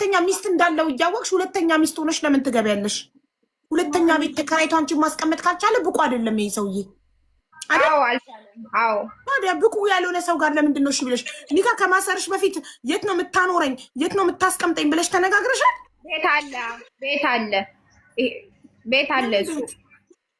ሁለተኛ ሚስት እንዳለው እያወቅሽ ሁለተኛ ሚስት ሆነሽ ለምን ትገቢያለሽ? ሁለተኛ ቤት ተከራይቶ አንቺን ማስቀመጥ ካልቻለ ብቁ አይደለም ይሄ ሰውዬ። አዎ አልቻለም። አዎ ታዲያ ብቁ ያልሆነ ሰው ጋር ለምንድን ነው እሺ ብለሽ ኒካ ከማሰርሽ በፊት የት ነው የምታኖረኝ፣ የት ነው የምታስቀምጠኝ ብለሽ ተነጋግረሻል? ቤት አለ፣ ቤት አለ፣ ቤት አለ። እሱ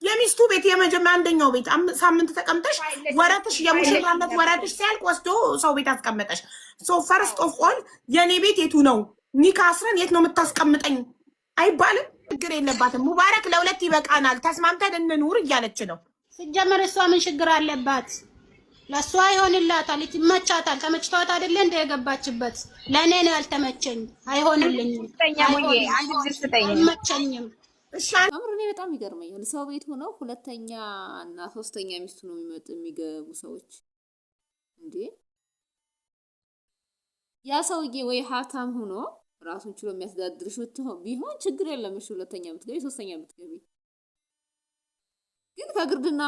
የሚስቱ ቤት የመጀመሪያ አንደኛው ቤት ሳምንት ተቀምጠሽ ወራትሽ የሙሽራነት ወራትሽ ሲያልቅ ወስዶ ሰው ቤት አስቀመጠሽ። ሶ ፈርስት ኦፍ ኦል የኔ ቤት የቱ ነው? ኒካ አስረን የት ነው የምታስቀምጠኝ አይባልም። ችግር የለባትም። ሙባረክ ለሁለት ይበቃናል፣ ተስማምተን እንኑር እያለች ነው። ሲጀመር እሷ ምን ችግር አለባት? ለእሷ ይሆንላታል፣ ይመቻታል። ተመችቷት አይደለ እንደ የገባችበት። ለእኔ ነው ያልተመቸኝ። አይሆንልኝም፣ አይመቸኝም። አምሮ እኔ በጣም ይገርመኛል። ሰው ቤት ሆነው ሁለተኛ እና ሶስተኛ ሚስቱ ነው የሚገቡ ሰዎች እንዴ! ያ ሰውዬ ወይ ሀብታም ሆኖ ራሱን ችሎ የሚያስተዳድርሽ ቢሆን ችግር የለም። እሺ ሁለተኛ ብትገቢ ሶስተኛ ብትገቢ ግን ከግርድና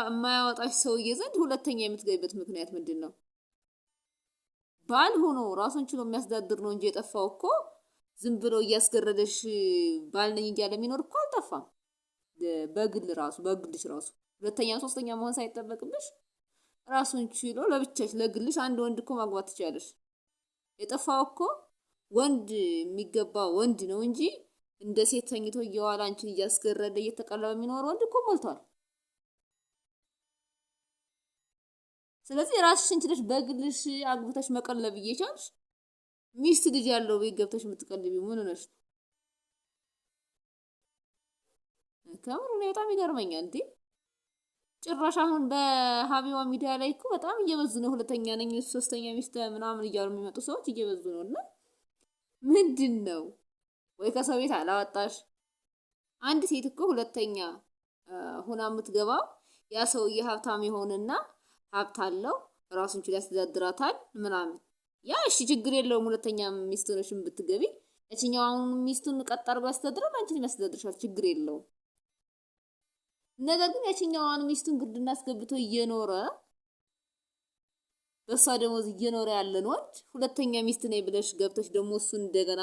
የማያወጣሽ ሰውዬ ዘንድ ሁለተኛ የምትገቢበት ምክንያት ምንድን ነው? ባል ሆኖ ራሱን ችሎ የሚያስተዳድር ነው እንጂ የጠፋው እኮ ዝም ብሎ እያስገረደሽ ባል ነኝ እያለ የሚኖር እኮ አልጠፋም። በግልሽ ራሱ ሁለተኛ ሶስተኛ መሆን ሳይጠበቅብሽ ራሱን ችሎ ለብቻሽ ለግልሽ አንድ ወንድ እኮ ማግባት ትችላለሽ። የጠፋው እኮ ወንድ የሚገባ ወንድ ነው እንጂ እንደ ሴት ተኝቶ እየዋለ አንቺን እያስገረደ እየተቀለበ የሚኖር ወንድ እኮ ሞልቷል። ስለዚህ ራስሽን ችለሽ በግልሽ አግብተሽ መቀለብ እየቻልሽ ሚስት ልጅ ያለው ቤት ገብተሽ የምትቀልቢው ምን ሆነሽ ነው? ከምሩ ነው በጣም ይገርመኛል እንዴ! ጭራሽ አሁን በሀቢባ ሚዲያ ላይ እኮ በጣም እየበዙ ነው። ሁለተኛ ነኝ ሶስተኛ ሚስት ምናምን እያሉ የሚመጡ ሰዎች እየበዙ ነው። እና ምንድን ነው ወይ ከሰው ቤት አላወጣሽ? አንድ ሴት እኮ ሁለተኛ ሆና የምትገባው ያ ሰውዬ ሀብታም የሆነና ሀብት አለው ራሱን ችሎ ያስተዳድራታል ምናምን ያ እሺ ችግር የለውም። ሁለተኛ ሚስት ሆነሽም ብትገቢ እቺኛውን ሚስቱን ቀጥ አድርጎ ያስተዳድራል፣ አንቺን ያስተዳድርሻል፣ ችግር የለውም። ነገር ግን ያቺኛዋን ሚስቱን ግርድና አስገብቶ እየኖረ በሷ ደሞዝ እየኖረ ያለን ወንድ ሁለተኛ ሚስት ነኝ ብለሽ ገብተሽ ደግሞ እሱን እንደገና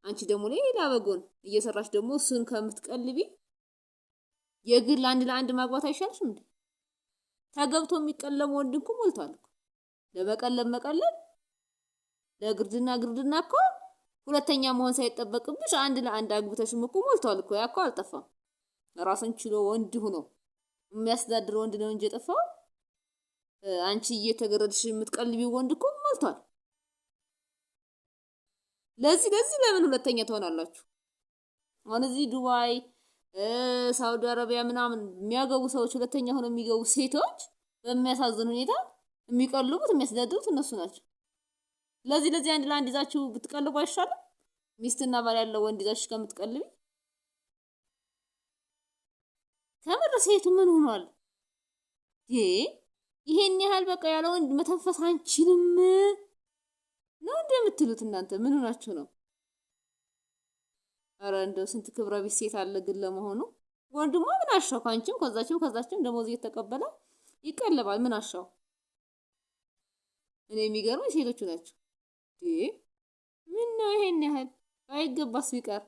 አንቺ ደግሞ ሌላ በጎን እየሰራሽ ደግሞ እሱን ከምትቀልቢ የግል አንድ ለአንድ ማግባት አይሻልሽም እንዴ? ተገብቶ የሚቀለም ወንድ እኮ ሞልቷል እኮ። ለመቀለም መቀለም ለግርድና እኮ ሁለተኛ መሆን ሳይጠበቅብሽ አንድ ለአንድ አግብተሽም እኮ ሞልቷል እኮ። ያ እኮ አልጠፋም። ራሱን ችሎ ወንድ ሆኖ የሚያስተዳድር ወንድ ነው እንጂ የጠፋው አንቺ እየተገረድሽ የምትቀልቢው ወንድ እኮ ሞልቷል። ለዚህ ለምን ሁለተኛ ትሆናላችሁ? አሁን እዚህ ዱባይ ሳውዲ አረቢያ ምናምን የሚያገቡ ሰዎች ሁለተኛ ሆነው የሚገቡ ሴቶች በሚያሳዝን ሁኔታ የሚቀልቡት የሚያስተዳድሩት እነሱ ናቸው። ለዚህ አንድ ለአንድ ይዛችሁ ብትቀልቡ አይሻልም? ሚስትና ባል ያለው ወንድ ይዛችሁ ከምትቀልቢ። ከምር ሴቱ ምን ሆኗል? ይሄን ያህል በቃ ያለ ወንድ መተንፈስ አንችልም ነው እንደምትሉት እናንተ ምን ሆናችሁ ነው? አረ እንደው ስንት ክብረ ቢስ ሴት አለ ግን ለመሆኑ ወንድሟ ምን አሻው? ካንቺም ከዛችም ደሞዝ እየተቀበለ ይቀልባል። ምን አሻው? እኔ የሚገርመኝ ሴቶቹ ናቸው። ምን ነው ይሄን ያህል አይገባስ ቢቀር